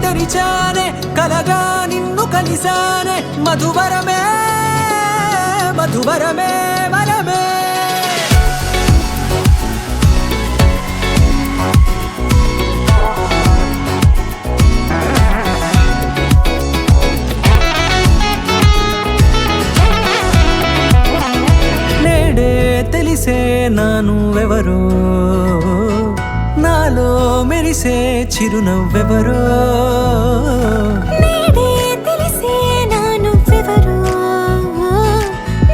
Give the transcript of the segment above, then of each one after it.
తెరిచానే కలగా నిన్ను కలిసానే మధువరమే మధువరమే వరమే నేడే తెలిసే నానువెవరో నాలో మెరిసే చిరునవ్వెవరో నేడే తెలిసే నానువెవరో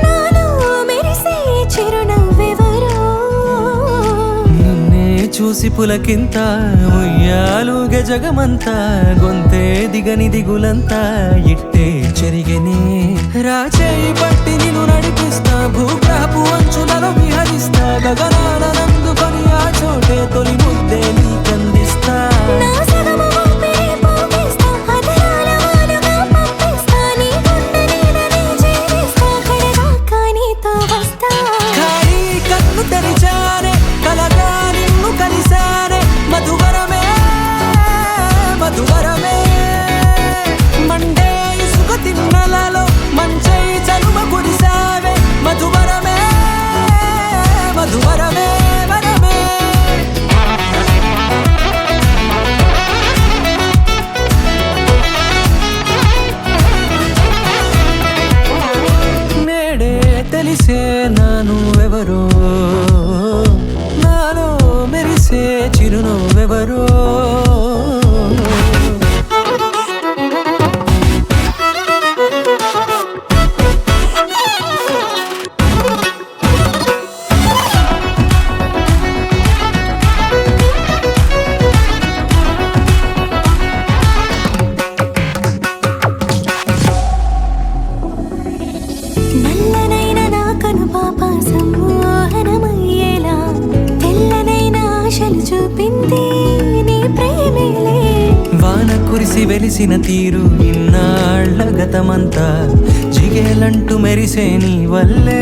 నాలో మెరిసే చిరునవ్వెవరో నిన్నే చూసి పులకింత ఉయ్యాలుగే జగమంతా గొంతే దిగని దిగులంతా ఇట్టే చెరిగెనే రాచేయి పట్టి నిన్ను నడిపిస్తా భూగ్రహపు అంచులలో విహరిస్తా గగనాల నందుకొని ఆ చోటే తొలి ముద్దే నీకందిస్తా నా సగము ఊపిరి పోగిస్తా అదరాల వానగా పంపిస్తా నీ గుండె నీడనే చేరిస్తా కడదాకా నీతో వస్తా ఖాళీ కన్ను తెరిచానే కలగా నిన్ను కలిసానే మధువరమే మధువరమే మండే ఇసుక తిన్నలలో మంచై చలుమ కురిసావే మధువరమే మధువరమే వరమే నేడే తెలిసే నానువెవరో నాలో మెరిసే చిరునవ్వెవరో నల్లనైన నా కనుపాప సమ్మోహనమయ్యేలా తెల్లనైన ఆశలు చూపింది నీ ప్రేమేలే వాన కురిసి వెలిసిన తీరు ఇన్నాళ్ల గతమంతా జిగేలంటూ మెరిసే నీ వల్లే